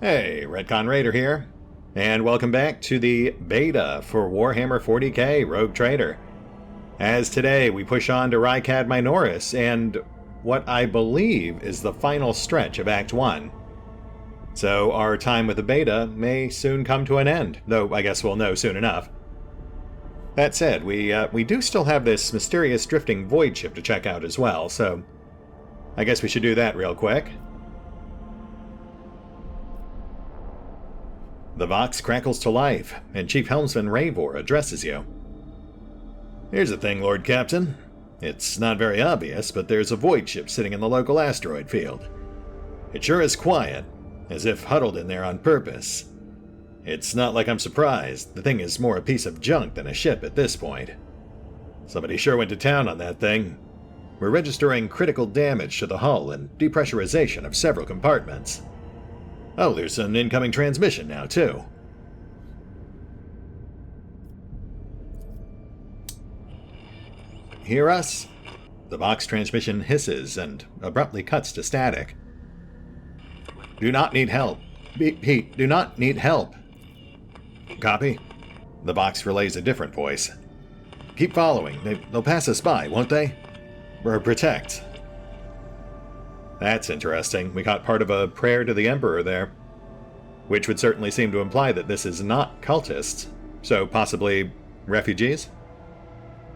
Hey, RetconRaider here, and welcome back to the beta for Warhammer 40k Rogue Trader. As today we push on to Rykad Minoris and what I believe is the final stretch of Act 1. So our time with the beta may soon come to an end, though I guess we'll know soon enough. That said, we do still have this mysterious drifting void ship to check out as well, so I guess we should do that real quick. The box crackles to life, and Chief Helmsman Ravor addresses you. Here's the thing, Lord Captain. It's not very obvious, but there's a void ship sitting in the local asteroid field. It sure is quiet, as if huddled in there on purpose. It's not like I'm surprised. The thing is more a piece of junk than a ship at this point. Somebody sure went to town on that thing. We're registering critical damage to the hull and depressurization of several compartments. Oh, there's an incoming transmission now, too. Hear us? The box transmission hisses and abruptly cuts to static. Do not need help. Pete, do not need help. Copy? The box relays a different voice. Keep following. They'll pass us by, won't they? Or protect. That's interesting. We got part of a prayer to the Emperor there. Which would certainly seem to imply that this is not cultists. So possibly refugees?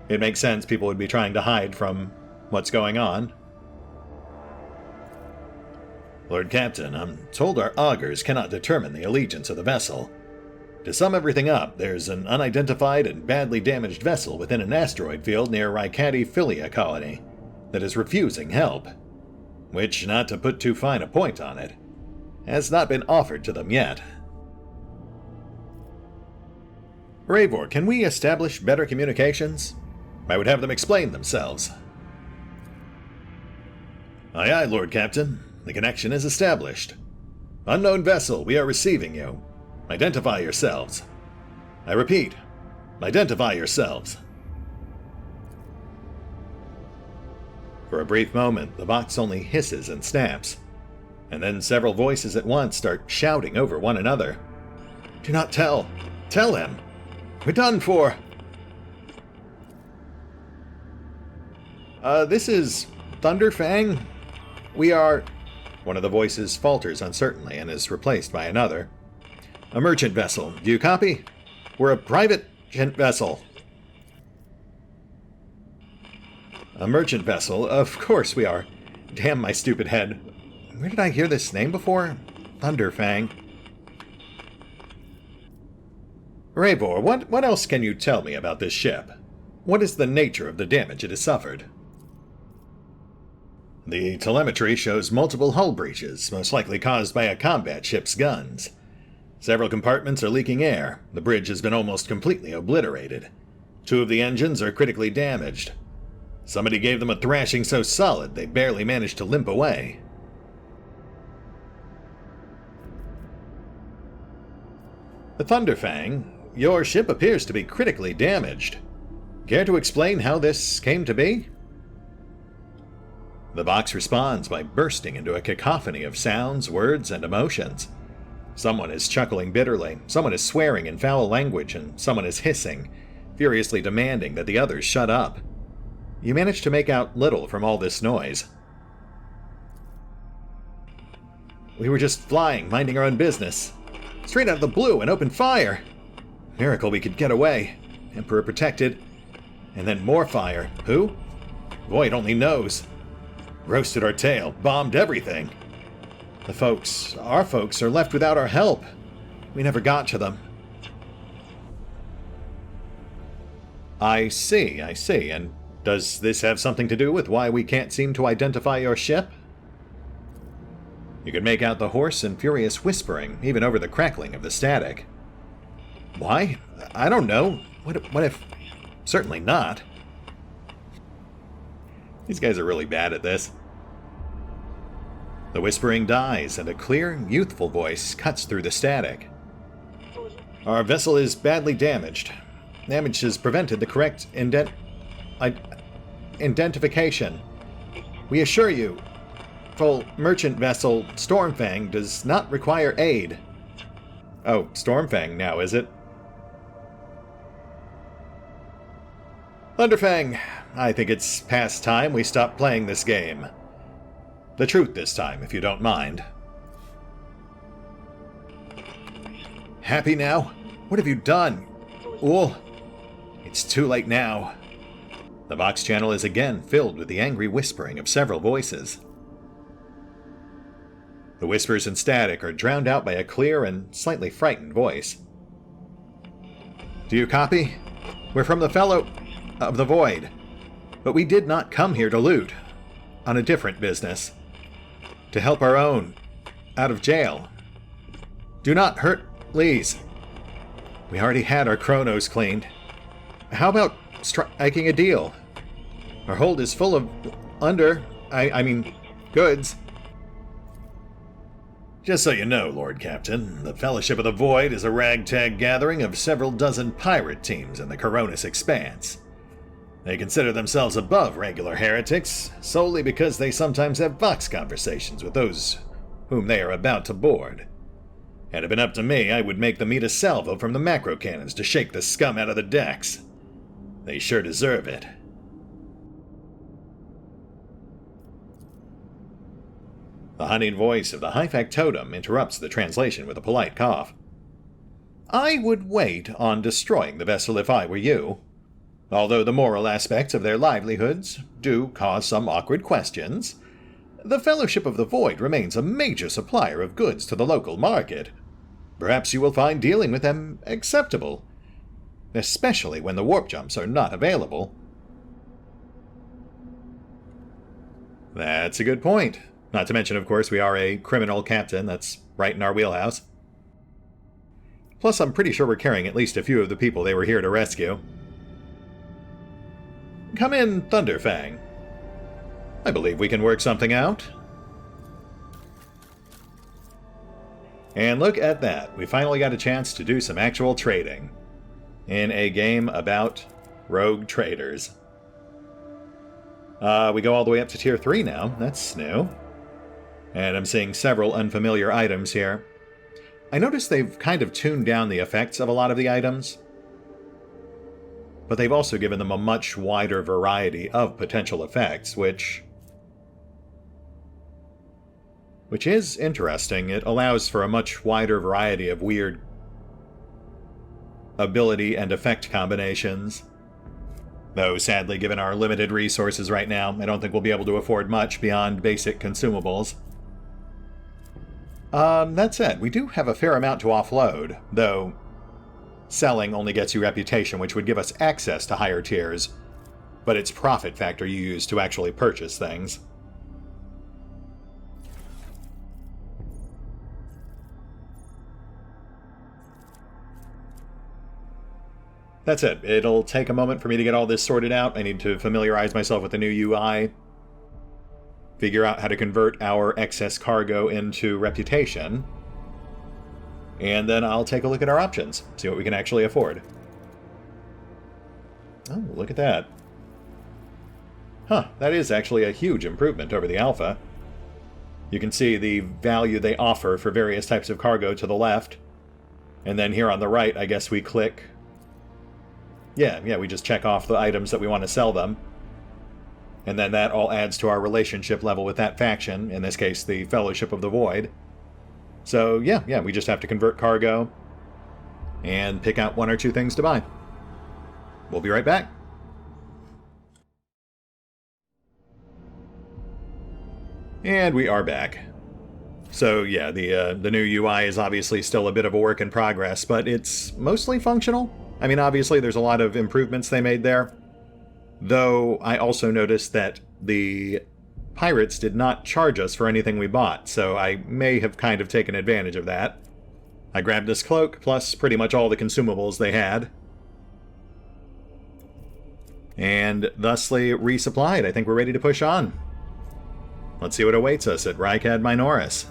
It makes sense people would be trying to hide from what's going on. Lord Captain, I'm told our augurs cannot determine the allegiance of the vessel. To sum everything up, there's an unidentified and badly damaged vessel within an asteroid field near Rykadi Philia colony that is refusing help. Which, not to put too fine a point on it, has not been offered to them yet. Ravor, can we establish better communications? I would have them explain themselves. Aye aye, Lord Captain. The connection is established. Unknown vessel, we are receiving you. Identify yourselves. I repeat, identify yourselves. For a brief moment, the box only hisses and snaps, and then several voices at once start shouting over one another. Do not tell! Tell him! We're done for! This is Thunderfang? We are... One of the voices falters uncertainly and is replaced by another. A merchant vessel. Do you copy? We're a private vessel. A merchant vessel? Of course we are. Damn my stupid head. Where did I hear this name before? Thunderfang. Ravor, what else can you tell me about this ship? What is the nature of the damage it has suffered? The telemetry shows multiple hull breaches, most likely caused by a combat ship's guns. Several compartments are leaking air. The bridge has been almost completely obliterated. 2 of the engines are critically damaged. Somebody gave them a thrashing so solid they barely managed to limp away. The Thunderfang, your ship appears to be critically damaged. Care to explain how this came to be? The box responds by bursting into a cacophony of sounds, words, and emotions. Someone is chuckling bitterly, someone is swearing in foul language, and someone is hissing, furiously demanding that the others shut up. You manage to make out little from all this noise. We were just flying, minding our own business. Straight out of the blue and opened fire. Miracle we could get away. Emperor protected. And then more fire. Who? Void only knows. Roasted our tail, bombed everything. The folks, our folks, are left without our help. We never got to them. I see, and does this have something to do with why we can't seem to identify your ship? You could make out the hoarse and furious whispering, even over the crackling of the static. Why? I don't know. What if... Certainly not. These guys are really bad at this. The whispering dies, and a clear, youthful voice cuts through the static. Our vessel is badly damaged. Damage has prevented the correct identification. We assure you, powerful merchant vessel, Stormfang, does not require aid. Oh, Stormfang now, is it? Thunderfang, I think it's past time we stop playing this game. The truth this time, if you don't mind. Happy now? What have you done? Oh, it's too late now. The Vox channel is again filled with the angry whispering of several voices. The whispers and static are drowned out by a clear and slightly frightened voice. Do you copy? We're from the Fellow of the Void, but we did not come here to loot. On a different business. To help our own out of jail. Do not hurt Lee's. We already had our chronos cleaned. How about striking a deal? Our hold is full of goods. Just so you know, Lord Captain, the Fellowship of the Void is a ragtag gathering of several dozen pirate teams in the Coronis Expanse. They consider themselves above regular heretics, solely because they sometimes have Vox conversations with those whom they are about to board. Had it been up to me, I would make them eat a salvo from the macro cannons to shake the scum out of the decks. They sure deserve it. The honeyed voice of the high factotum interrupts the translation with a polite cough. I would wait on destroying the vessel if I were you. Although the moral aspects of their livelihoods do cause some awkward questions, the Fellowship of the Void remains a major supplier of goods to the local market. Perhaps you will find dealing with them acceptable, especially when the warp jumps are not available. That's a good point. Not to mention, of course, we are a criminal captain. That's right in our wheelhouse. Plus, I'm pretty sure we're carrying at least a few of the people they were here to rescue. Come in, Thunderfang. I believe we can work something out. And look at that. We finally got a chance to do some actual trading. In a game about rogue traders. We go all the way up to Tier 3 now. That's new. And I'm seeing several unfamiliar items here. I noticed they've kind of tuned down the effects of a lot of the items. But they've also given them a much wider variety of potential effects, which is interesting. It allows for a much wider variety of weird ability and effect combinations. Though, sadly, given our limited resources right now, I don't think we'll be able to afford much beyond basic consumables. That said, we do have a fair amount to offload, though selling only gets you reputation, which would give us access to higher tiers, but it's profit factor you use to actually purchase things. That's it. It'll take a moment for me to get all this sorted out. I need to familiarize myself with the new UI, figure out how to convert our excess cargo into reputation, and then I'll take a look at our options, see what we can actually afford. Oh, look at that. Huh, that is actually a huge improvement over the alpha. You can see the value they offer for various types of cargo to the left, and then here on the right, I guess we click... Yeah, we just check off the items that we want to sell them. And then that all adds to our relationship level with that faction, in this case, the Fellowship of the Void. So, yeah, we just have to convert cargo and pick out one or two things to buy. We'll be right back. And we are back. So, yeah, the new UI is obviously still a bit of a work in progress, but it's mostly functional. I mean, obviously, there's a lot of improvements they made there. Though, I also noticed that the pirates did not charge us for anything we bought, so I may have kind of taken advantage of that. I grabbed this cloak, plus pretty much all the consumables they had. And thusly resupplied. I think we're ready to push on. Let's see what awaits us at Rykad Minoris.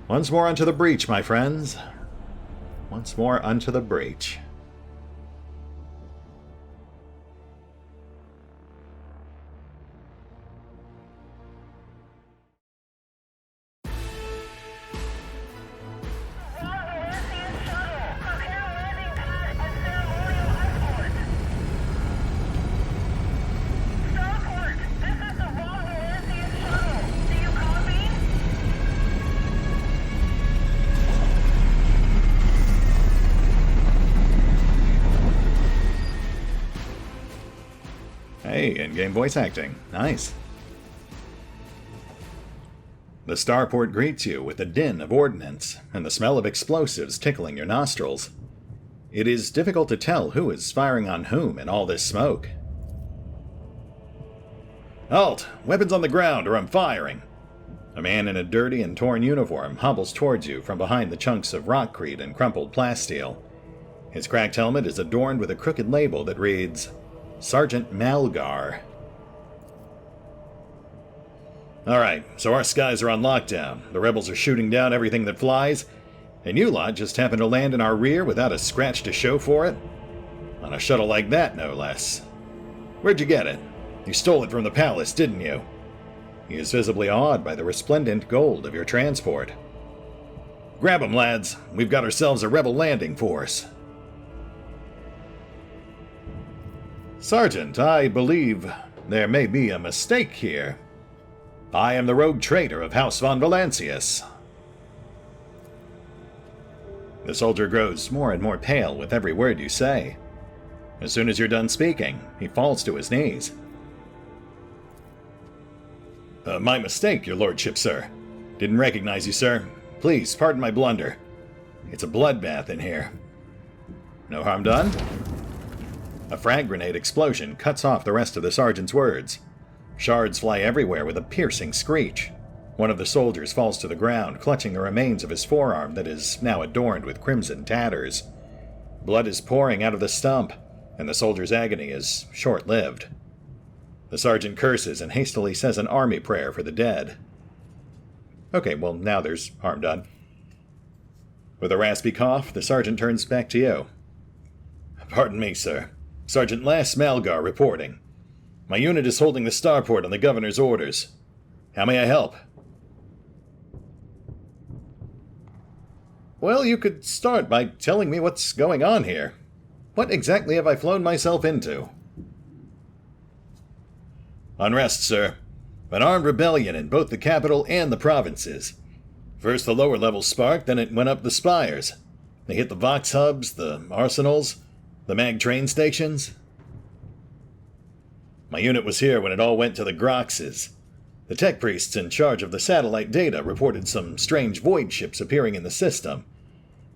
Once more unto the breach, my friends. Once more unto the breach. Hey, in-game voice acting. Nice. The starport greets you with a din of ordnance, and the smell of explosives tickling your nostrils. It is difficult to tell who is firing on whom in all this smoke. Halt! Weapons on the ground, or I'm firing! A man in a dirty and torn uniform hobbles towards you from behind the chunks of rockcrete and crumpled plasteel. His cracked helmet is adorned with a crooked label that reads, Sergeant Malgar. Alright, so our skies are on lockdown, the rebels are shooting down everything that flies, and you lot just happen to land in our rear without a scratch to show for it? On a shuttle like that, no less. Where'd you get it? You stole it from the palace, didn't you? He is visibly awed by the resplendent gold of your transport. Grab 'em, lads. We've got ourselves a rebel landing force. Sergeant, I believe there may be a mistake here. I am the rogue traitor of House von Valancius. The soldier grows more and more pale with every word you say. As soon as you're done speaking, he falls to his knees. My mistake, your lordship, sir. Didn't recognize you, sir. Please, pardon my blunder. It's a bloodbath in here. No harm done? A frag grenade explosion cuts off the rest of the sergeant's words. Shards fly everywhere with a piercing screech. One of the soldiers falls to the ground, clutching the remains of his forearm that is now adorned with crimson tatters. Blood is pouring out of the stump, and the soldier's agony is short-lived. The sergeant curses and hastily says an army prayer for the dead. Okay, well, now there's harm done. With a raspy cough, the sergeant turns back to you. Pardon me, sir. Sergeant Lass Malgar reporting. My unit is holding the starport on the governor's orders. How may I help? Well, you could start by telling me what's going on here. What exactly have I flown myself into? Unrest, sir. An armed rebellion in both the capital and the provinces. First the lower levels sparked, then it went up the spires. They hit the Vox hubs, the arsenals, the mag train stations. My unit was here when it all went to the Groxes. The tech priests in charge of the satellite data reported some strange void ships appearing in the system.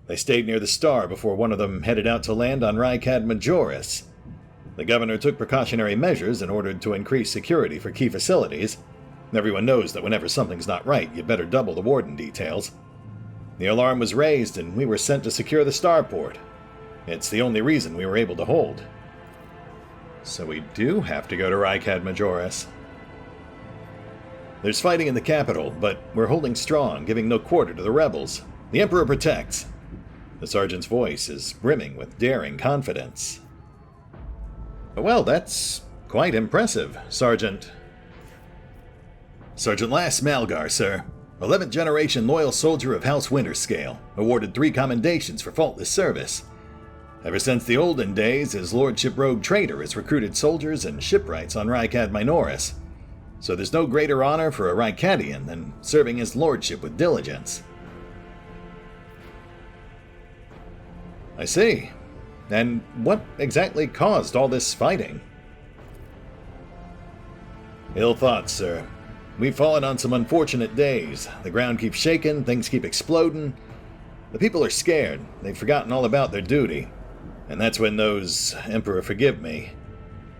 They stayed near the star before one of them headed out to land on Rykad Majoris. The governor took precautionary measures in order to increase security for key facilities. Everyone knows that whenever something's not right, you better double the warden details. The alarm was raised and we were sent to secure the starport. It's the only reason we were able to hold. So we do have to go to Rykad Majoris. There's fighting in the capital, but we're holding strong, giving no quarter to the rebels. The Emperor protects. The sergeant's voice is brimming with daring confidence. Well, that's quite impressive, Sergeant. Sergeant Lass Malgar, sir. 11th generation loyal soldier of House Winterscale, awarded 3 commendations for faultless service. Ever since the olden days, his lordship rogue traitor has recruited soldiers and shipwrights on Rykad Minoris. So there's no greater honor for a Rykadian than serving his lordship with diligence. I see. And what exactly caused all this fighting? Ill thoughts, sir. We've fallen on some unfortunate days. The ground keeps shaking, things keep exploding. The people are scared. They've forgotten all about their duty. And that's when those, Emperor forgive me,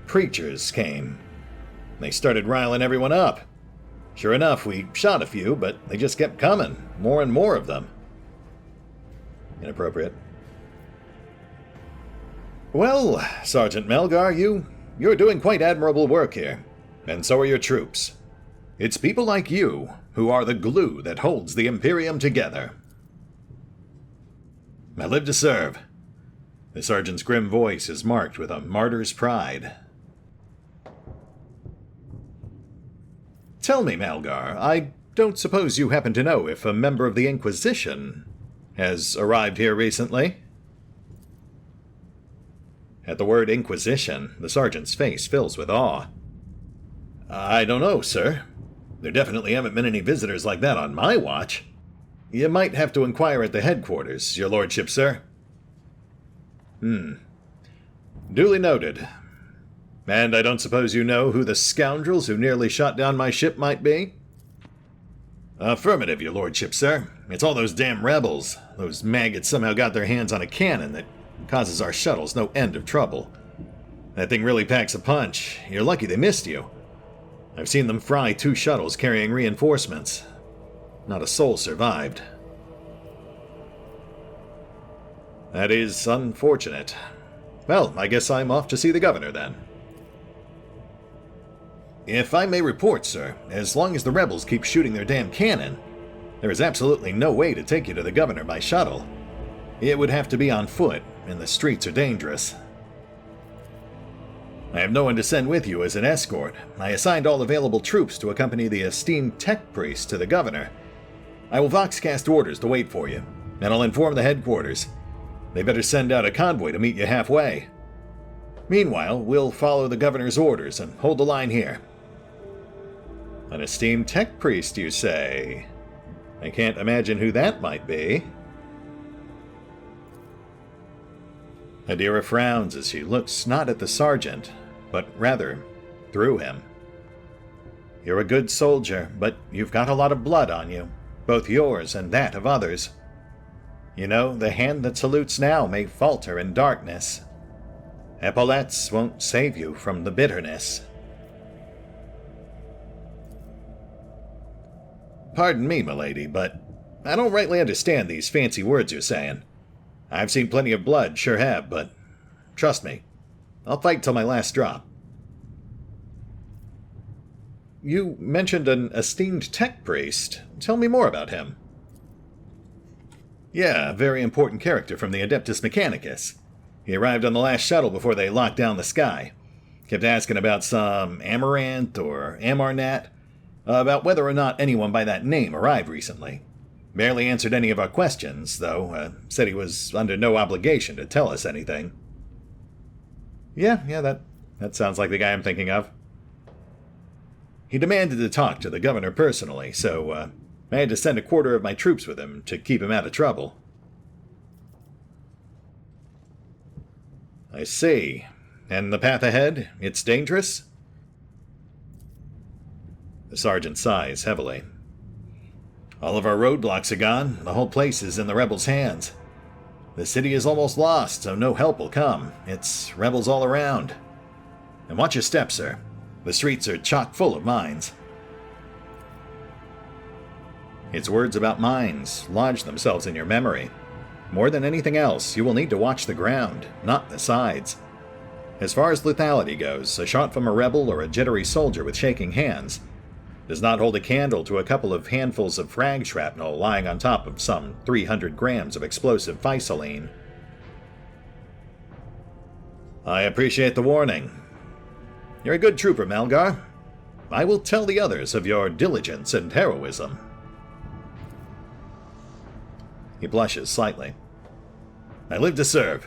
preachers came. They started riling everyone up. Sure enough, we shot a few, but they just kept coming. More and more of them. Inappropriate. Well, Sergeant Malgar, you're doing quite admirable work here. And so are your troops. It's people like you who are the glue that holds the Imperium together. I live to serve. The sergeant's grim voice is marked with a martyr's pride. Tell me, Malgar, I don't suppose you happen to know if a member of the Inquisition has arrived here recently? At the word Inquisition, the sergeant's face fills with awe. I don't know, sir. There definitely haven't been any visitors like that on my watch. You might have to inquire at the headquarters, your lordship, sir. Duly noted. And I don't suppose you know who the scoundrels who nearly shot down my ship might be? Affirmative, your lordship, sir. It's all those damn rebels. Those maggots somehow got their hands on a cannon that causes our shuttles no end of trouble. That thing really packs a punch. You're lucky they missed you. I've seen them fry 2 shuttles carrying reinforcements. Not a soul survived. That is unfortunate. Well, I guess I'm off to see the governor then. If I may report, sir, as long as the rebels keep shooting their damn cannon, there is absolutely no way to take you to the governor by shuttle. It would have to be on foot, and the streets are dangerous. I have no one to send with you as an escort. I assigned all available troops to accompany the esteemed tech priest to the governor. I will voxcast orders to wait for you, and I'll inform the headquarters. They better send out a convoy to meet you halfway. Meanwhile, we'll follow the governor's orders and hold the line here. An esteemed tech priest, you say? I can't imagine who that might be. Adira frowns as she looks not at the sergeant, but rather through him. You're a good soldier, but you've got a lot of blood on you, both yours and that of others. You know, the hand that salutes now may falter in darkness. Epaulettes won't save you from the bitterness. Pardon me, milady, but I don't rightly understand these fancy words you're saying. I've seen plenty of blood, sure have, but trust me, I'll fight till my last drop. You mentioned an esteemed tech priest. Tell me more about him. Yeah, a very important character from the Adeptus Mechanicus. He arrived on the last shuttle before they locked down the sky. Kept asking about some Amaranth or Amarnat, about whether or not anyone by that name arrived recently. Barely answered any of our questions, though. Said he was under no obligation to tell us anything. Yeah, that sounds like the guy I'm thinking of. He demanded to talk to the governor personally, so I had to send a quarter of my troops with him to keep him out of trouble. I see. And the path ahead, it's dangerous? The sergeant sighs heavily. All of our roadblocks are gone. The whole place is in the rebels' hands. The city is almost lost, so no help will come. It's rebels all around. And watch your step, sir. The streets are chock full of mines. Its words about mines lodge themselves in your memory. More than anything else, you will need to watch the ground, not the sides. As far as lethality goes, a shot from a rebel or a jittery soldier with shaking hands does not hold a candle to a couple of handfuls of frag shrapnel lying on top of some 300 grams of explosive physaline. I appreciate the warning. You're a good trooper, Malgar. I will tell the others of your diligence and heroism. He blushes slightly. I live to serve.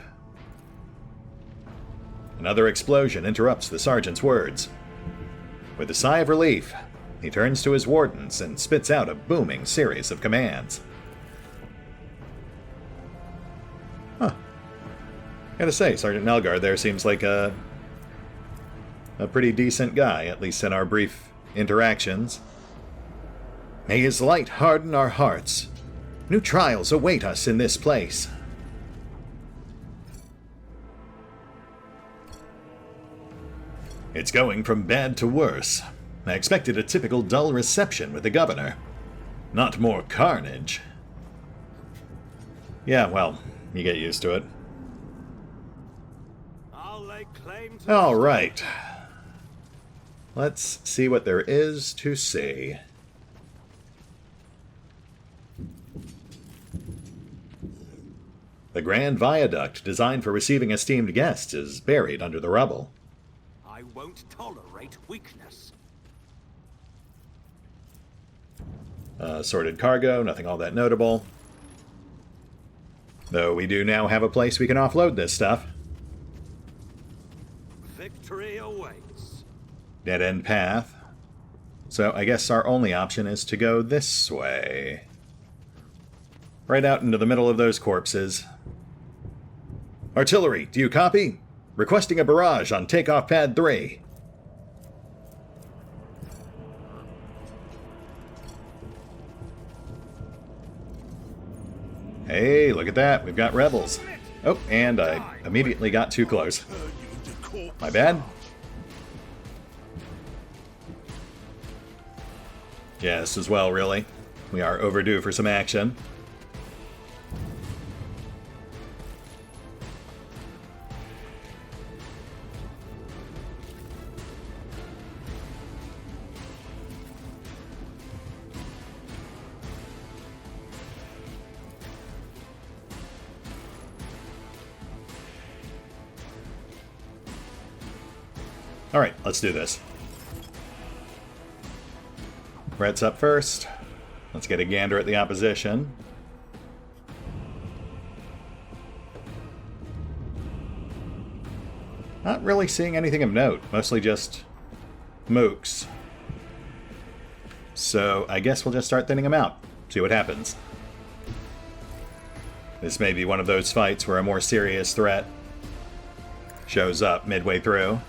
Another explosion interrupts the sergeant's words. With a sigh of relief, he turns to his wardens and spits out a booming series of commands. Gotta say, Sergeant Malgar there seems like a pretty decent guy, at least in our brief interactions. May his light harden our hearts. New trials await us in this place. It's going from bad to worse. I expected a typical dull reception with the governor. Not more carnage. Yeah, well, you get used to it. All right. Let's see what there is to see. The grand viaduct designed for receiving esteemed guests is buried under the rubble. I won't tolerate weakness. Sorted cargo, nothing all that notable. Though we do now have a place we can offload this stuff. Victory awaits. Dead-end path. So I guess our only option is to go this way. Right out into the middle of those corpses. Artillery, do you copy? Requesting a barrage on takeoff pad 3. Hey, look at that. We've got rebels. Oh, and I immediately got too close. My bad. Yes, as well, really. We are overdue for some action. Alright, let's do this. Red's up first. Let's get a gander at the opposition. Not really seeing anything of note. Mostly just mooks. So I guess we'll just start thinning them out. See what happens. This may be one of those fights where a more serious threat shows up midway through.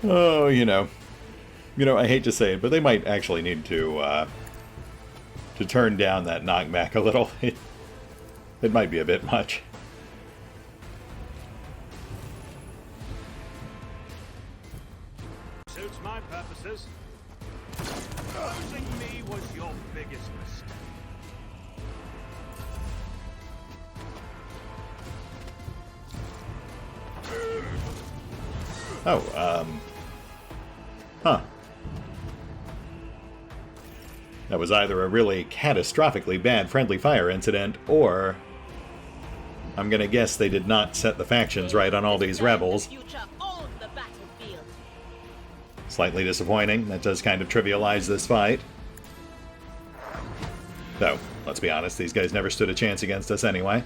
Oh, you know, I hate to say it, but they might actually need to turn down that knockback a little. It might be a bit much. Suits my purposes. Losing me was your biggest mistake. Oh, huh. That was either a really catastrophically bad friendly fire incident, or I'm gonna guess they did not set the factions right on all these rebels. Slightly disappointing. That does kind of trivialize this fight. Though, let's be honest, these guys never stood a chance against us anyway.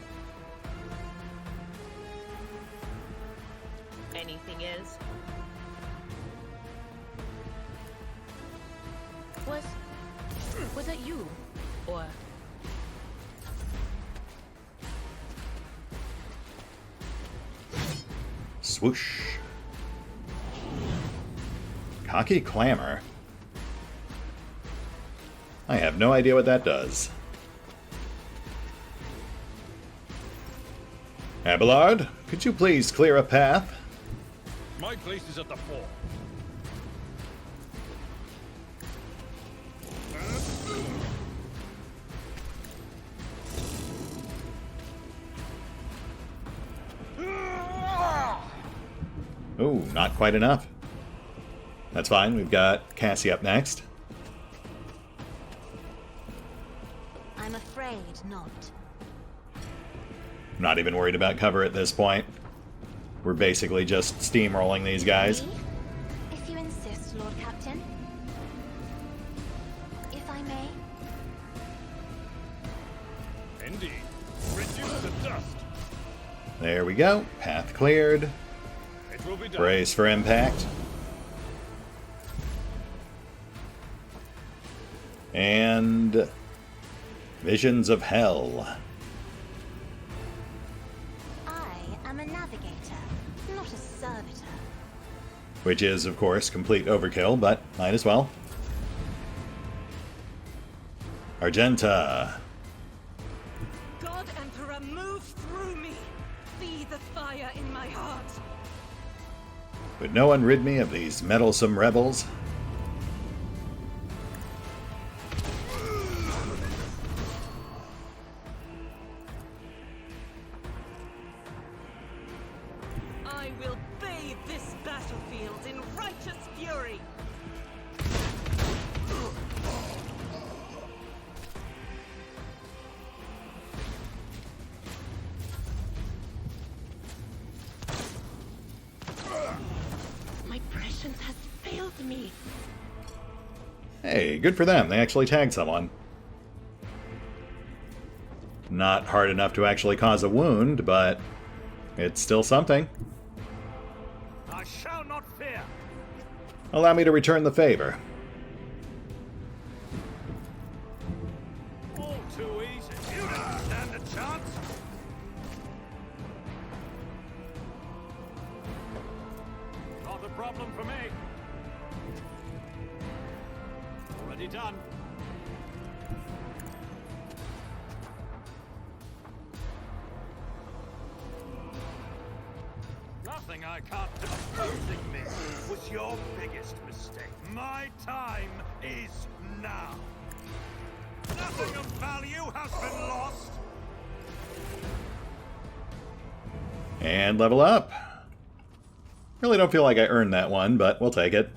Was that you? Or... Swoosh. Cocky Clamor. I have no idea what that does. Abelard, could you please clear a path? My place is at the fort. Oh, not quite enough. That's fine, we've got Cassie up next. I'm afraid not. I'm not even worried about cover at this point. We're basically just steamrolling these guys. Me? If you insist, Lord Captain. If I may. Indeed. Reduce the dust. There we go. Path cleared. It will be done. Brace for impact. And Visions of Hell. I am a navigator, not a servitor. Which is, of course, complete overkill, but might as well. Argenta. God Emperor, move through me. Be the fire in my heart. Would no one rid me of these meddlesome rebels? I will bathe this battlefield in righteous fury. My prescience has failed me. Hey, good for them. They actually tagged someone. Not hard enough to actually cause a wound, but it's still something. I shall not fear. Allow me to return the favor. All too easy. You don't stand a chance. Not a problem for me. Already done. Nothing I can't do. Opposing me was your biggest mistake. My time is now. Nothing of value has been lost. And level up. Really don't feel like I earned that one, but we'll take it.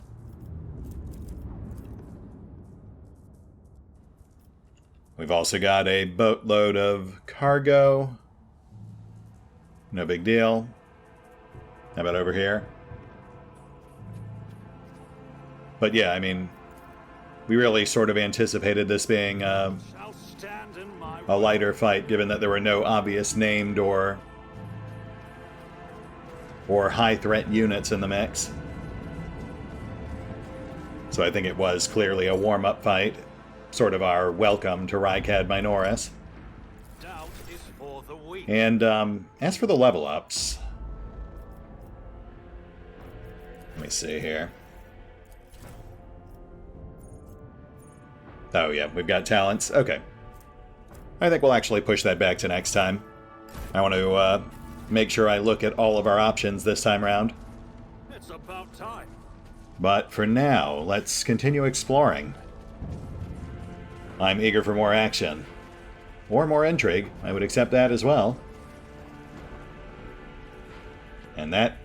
We've also got a boatload of cargo. No big deal. How about over here? But yeah, I mean, we really sort of anticipated this being a lighter fight, given that there were no obvious named or high threat units in the mix. So I think it was clearly a warm-up fight, sort of our welcome to Rykad Minoris. Doubt is for the weak. And as for the level ups, let me see here. Oh yeah, we've got talents. Okay. I think we'll actually push that back to next time. I want to make sure I look at all of our options this time around. It's about time. But for now, let's continue exploring. I'm eager for more action. Or more intrigue. I would accept that as well. And that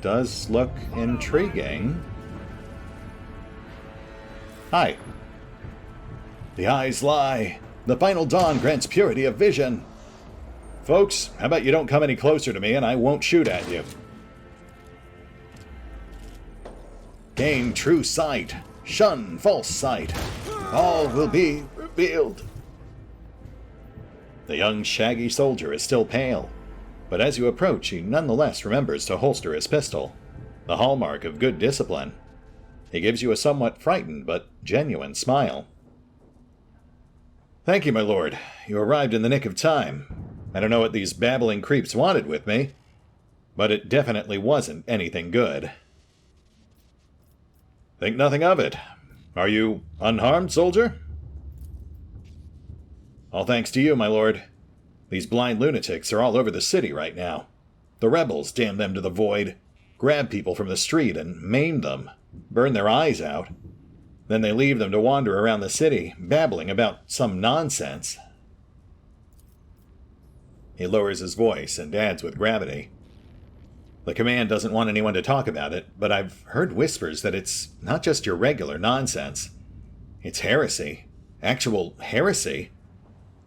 does look intriguing. Hi. The eyes lie. The final dawn grants purity of vision. Folks, how about you don't come any closer to me and I won't shoot at you. Gain true sight. Shun false sight. All will be revealed. The young shaggy soldier is still pale, but as you approach, he nonetheless remembers to holster his pistol, the hallmark of good discipline. He gives you a somewhat frightened but genuine smile. Thank you, my lord. You arrived in the nick of time. I don't know what these babbling creeps wanted with me, but it definitely wasn't anything good. Think nothing of it. Are you unharmed, soldier? All thanks to you, my lord. These blind lunatics are all over the city right now. The rebels, damn them to the void, grab people from the street and maim them, burn their eyes out. Then they leave them to wander around the city, babbling about some nonsense. He lowers his voice and adds with gravity. The command doesn't want anyone to talk about it, but I've heard whispers that it's not just your regular nonsense. It's heresy. Actual heresy.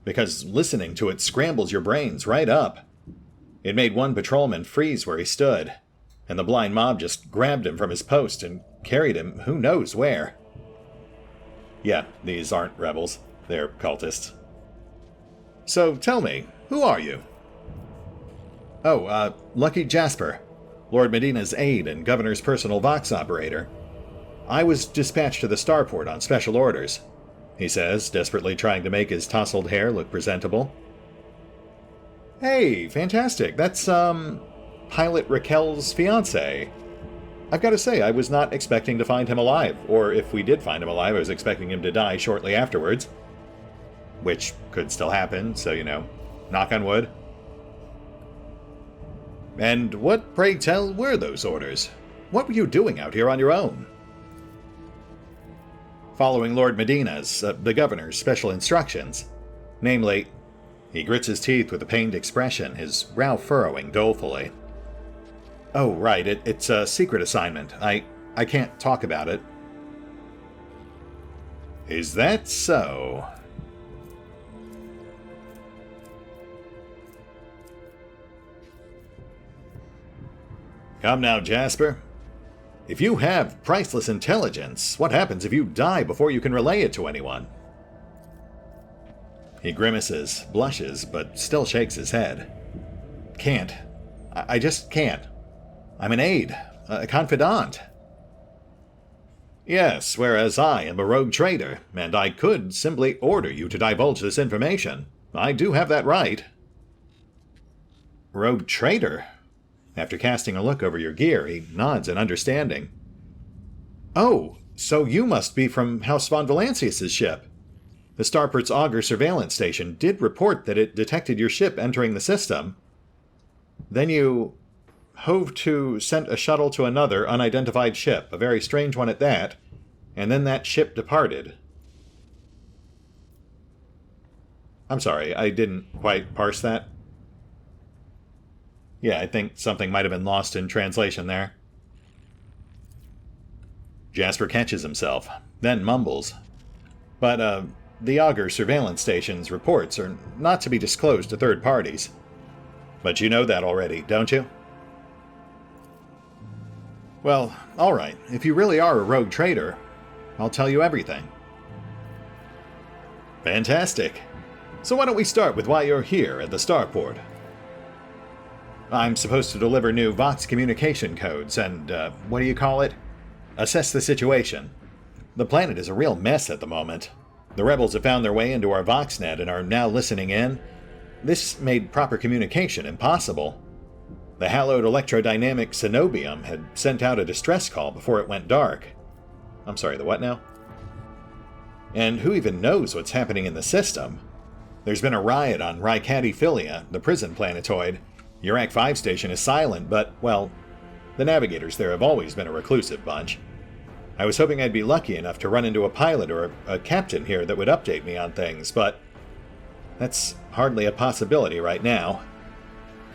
Because listening to it scrambles your brains right up. It made one patrolman freeze where he stood, and the blind mob just grabbed him from his post and carried him who knows where. Yeah, these aren't rebels. They're cultists. So tell me, who are you? Oh, Lucky Jasper, Lord Medina's aide and Governor's personal Vox operator. I was dispatched to the starport on special orders, he says, desperately trying to make his tousled hair look presentable. Hey, fantastic. That's, Pilot Raquel's fiancé. I've got to say, I was not expecting to find him alive, or if we did find him alive, I was expecting him to die shortly afterwards. Which could still happen, so, you know, knock on wood. And what, pray tell, were those orders? What were you doing out here on your own? Following Lord Medina's, the Governor's, special instructions. Namely, he grits his teeth with a pained expression, his brow furrowing dolefully. Oh, right, it's a secret assignment. I can't talk about it. Is that so? Come now, Jasper. If you have priceless intelligence, what happens if you die before you can relay it to anyone? He grimaces, blushes, but still shakes his head. Can't. I just can't. I'm an aide, a confidant. Yes, whereas I am a rogue trader, and I could simply order you to divulge this information. I do have that right. Rogue trader? After casting a look over your gear, he nods in understanding. Oh, so you must be from House von Valancius's ship. The Starport's Augur surveillance station did report that it detected your ship entering the system. Then you hove to sent a shuttle to another unidentified ship, a very strange one at that, and then that ship departed. I'm sorry, I didn't quite parse that. Yeah, I think something might have been lost in translation there. Jasper catches himself, then mumbles. But, the Augur surveillance station's reports are not to be disclosed to third parties. But you know that already, don't you? Well, alright, if you really are a rogue trader, I'll tell you everything. Fantastic. So why don't we start with why you're here at the Starport? I'm supposed to deliver new Vox communication codes and, what do you call it? Assess the situation. The planet is a real mess at the moment. The rebels have found their way into our VoxNet and are now listening in. This made proper communication impossible. The hallowed electrodynamic Cenobium had sent out a distress call before it went dark. I'm sorry, the what now? And who even knows what's happening in the system? There's been a riot on Rycadiphilia, the prison planetoid. Your Act 5 station is silent, but, well, the navigators there have always been a reclusive bunch. I was hoping I'd be lucky enough to run into a pilot or a captain here that would update me on things, but that's hardly a possibility right now.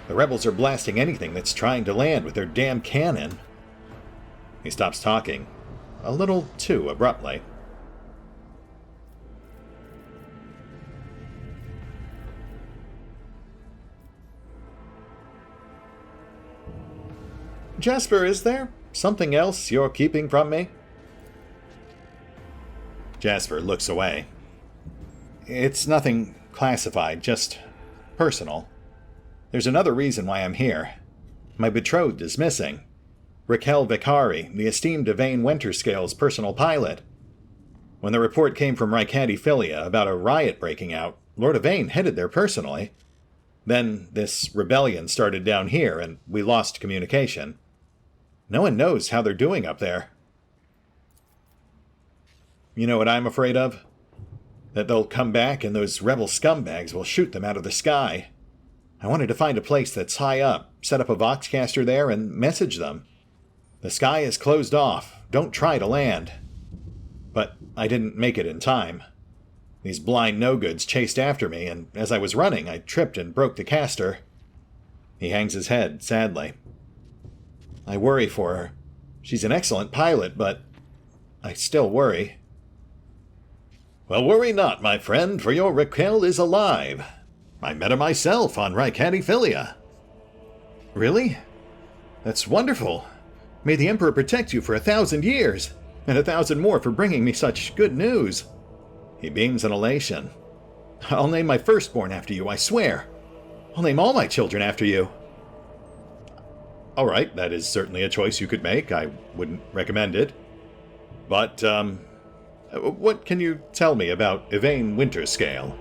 The rebels are blasting anything that's trying to land with their damn cannon. He stops talking, a little too abruptly. Jasper, is there something else you're keeping from me? Jasper looks away. It's nothing classified, just personal. There's another reason why I'm here. My betrothed is missing. Raquel Vicari, the esteemed Yvain Winterscale's personal pilot. When the report came from Rycadiphilia about a riot breaking out, Lord Yvain headed there personally. Then this rebellion started down here, and we lost communication. No one knows how they're doing up there. You know what I'm afraid of? That they'll come back and those rebel scumbags will shoot them out of the sky. I wanted to find a place that's high up, set up a Voxcaster there, and message them. The sky is closed off. Don't try to land. But I didn't make it in time. These blind no-goods chased after me, and as I was running, I tripped and broke the caster. He hangs his head, sadly. I worry for her. She's an excellent pilot, but I still worry. Well, worry not, my friend, for your Raquel is alive. I met her myself on Rycadiphilia. Really? That's wonderful. May the Emperor protect you for 1,000 years, and 1,000 more for bringing me such good news. He beams in elation. I'll name my firstborn after you, I swear. I'll name all my children after you. All right, that is certainly a choice you could make. I wouldn't recommend it. But, what can you tell me about Yvain Winterscale?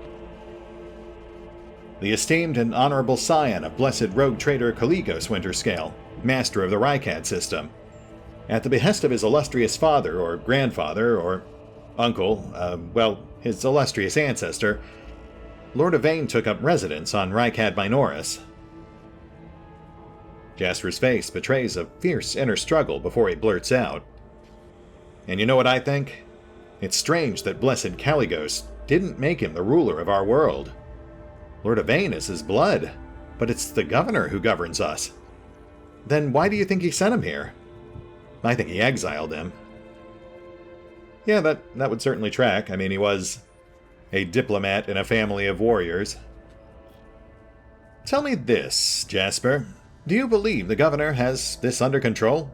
The esteemed and honorable scion of blessed rogue trader Caligos Winterscale, master of the Rycad system. At the behest of his illustrious father, or grandfather, or uncle, his illustrious ancestor, Lord Yvain took up residence on Rycad Minoris. Jasper's face betrays a fierce inner struggle before he blurts out. And you know what I think? It's strange that blessed Caligos didn't make him the ruler of our world. Lord Yvain is his blood, but it's the governor who governs us. Then why do you think he sent him here? I think he exiled him. Yeah, that would certainly track. I mean, he was a diplomat in a family of warriors. Tell me this, Jasper. Do you believe the governor has this under control?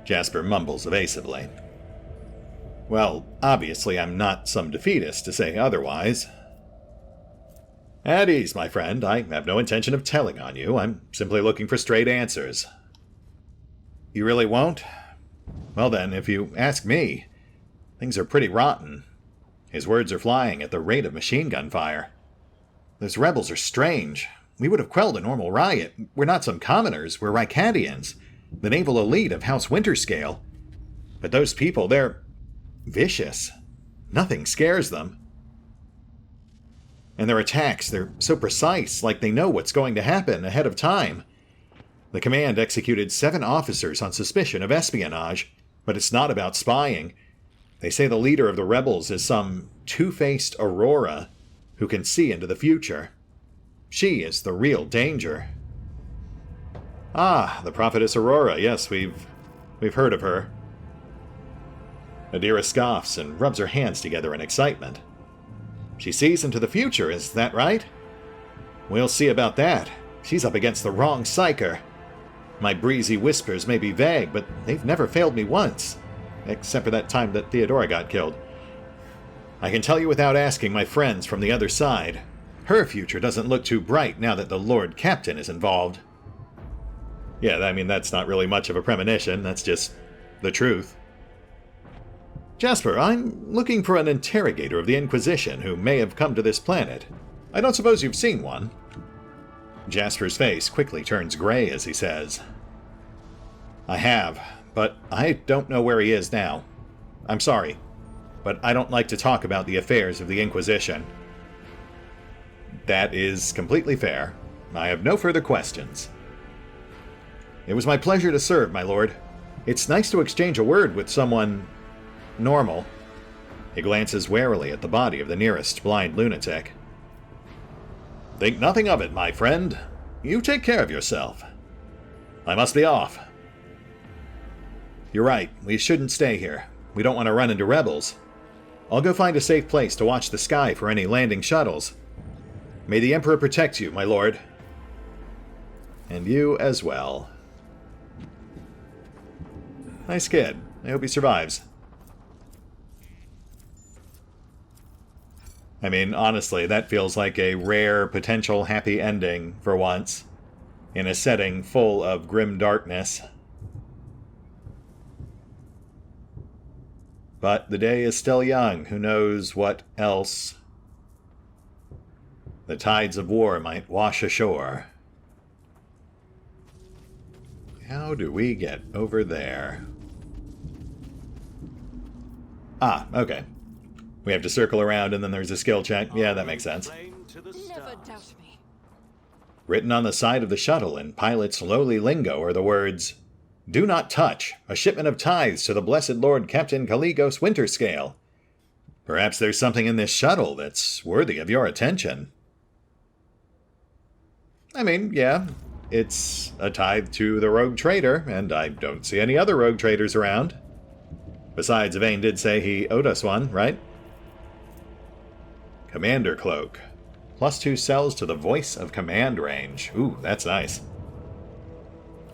Jasper mumbles evasively. Well, obviously I'm not some defeatist to say otherwise. At ease, my friend. I have no intention of telling on you. I'm simply looking for straight answers. You really won't? Well then, if you ask me, things are pretty rotten. His words are flying at the rate of machine gun fire. Those rebels are strange. We would have quelled a normal riot. We're not some commoners, we're Rycadians, the naval elite of House Winterscale. But those people, they're vicious. Nothing scares them. And their attacks, they're so precise, like they know what's going to happen ahead of time. The command executed 7 officers on suspicion of espionage, but it's not about spying. They say the leader of the rebels is some two-faced Aurora who can see into the future. She is the real danger. Ah, the prophetess Aurora. Yes, we've heard of her. Adira scoffs and rubs her hands together in excitement. She sees into the future, is that right? We'll see about that. She's up against the wrong psyker. My breezy whispers may be vague, but they've never failed me once. Except for that time that Theodora got killed. I can tell you without asking my friends from the other side. Her future doesn't look too bright now that the Lord Captain is involved. Yeah, I mean, that's not really much of a premonition. That's just the truth. Jasper, I'm looking for an interrogator of the Inquisition who may have come to this planet. I don't suppose you've seen one? Jasper's face quickly turns gray as he says, I have, but I don't know where he is now. I'm sorry, but I don't like to talk about the affairs of the Inquisition. That is completely fair. I have no further questions. It was my pleasure to serve, my lord. It's nice to exchange a word with someone normal. He glances warily at the body of the nearest blind lunatic. Think nothing of it, my friend. You take care of yourself. I must be off. You're right, we shouldn't stay here. We don't want to run into rebels. I'll go find a safe place to watch the sky for any landing shuttles. May the Emperor protect you, my lord. And you as well. Nice kid. I hope he survives. I mean, honestly, that feels like a rare potential happy ending for once, in a setting full of grim darkness. But the day is still young. Who knows what else the tides of war might wash ashore. How do we get over there? Ah, okay. We have to circle around and then there's a skill check. Yeah, that makes sense. Never doubt me. Written on the side of the shuttle in pilot's lowly lingo are the words, Do not touch, a shipment of tithes to the blessed Lord Captain Caligos Winterscale. Perhaps there's something in this shuttle that's worthy of your attention. I mean, yeah, it's a tithe to the rogue trader, and I don't see any other rogue traders around. Besides, Yvain did say he owed us one, right? Commander Cloak. +2 cells to the Voice of Command range. Ooh, that's nice.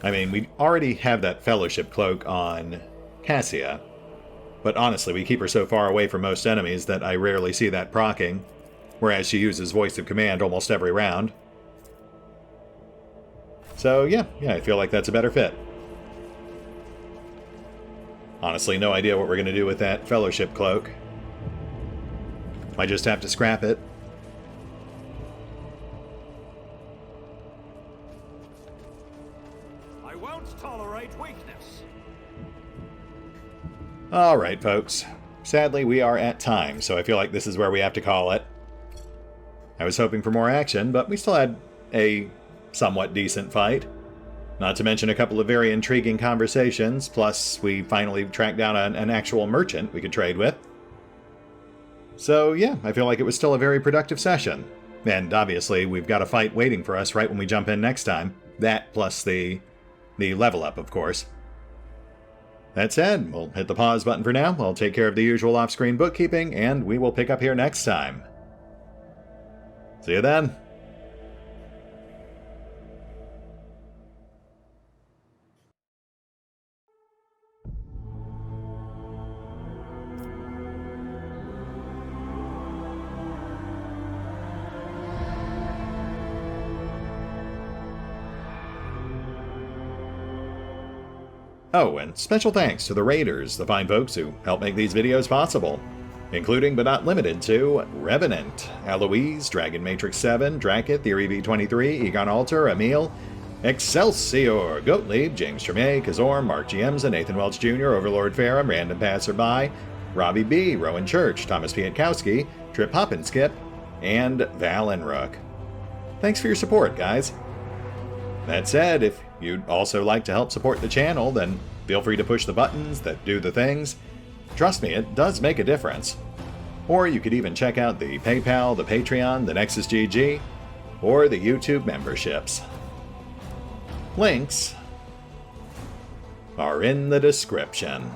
I mean, we already have that Fellowship Cloak on Cassia, but honestly, we keep her so far away from most enemies that I rarely see that proccing, whereas she uses Voice of Command almost every round. So yeah, I feel like that's a better fit. Honestly, no idea what we're going to do with that Fellowship Cloak. Might just have to scrap it. I won't tolerate weakness. Alright, folks. Sadly, we are at time, so I feel like this is where we have to call it. I was hoping for more action, but we still had a somewhat decent fight. Not to mention a couple of very intriguing conversations, plus we finally tracked down an actual merchant we could trade with. So yeah, I feel like it was still a very productive session. And obviously, we've got a fight waiting for us right when we jump in next time. That plus the level up, of course. That said, we'll hit the pause button for now. I'll take care of the usual off-screen bookkeeping, and we will pick up here next time. See you then. Oh, and special thanks to the Raiders, the fine folks who help make these videos possible, including but not limited to Revenant, Alois, Dragon Matrix 7, Drakiith, Theory V23, EgonAlter, Emile, Exsellsior, Gottlieb, James Trimmier, Kazorm, Mark Giemza, Nathan Welch Jr., OverlordPherom, RandomPassrby, RobbyB, Rowan Church, Tomasz Piątkowski, Triphoppenskip, and Valinrook. Thanks for your support, guys. That said, if you'd also like to help support the channel, then feel free to push the buttons that do the things. Trust me, it does make a difference. Or you could even check out the PayPal, the Patreon, the Nexus GG, or the YouTube memberships. Links are in the description.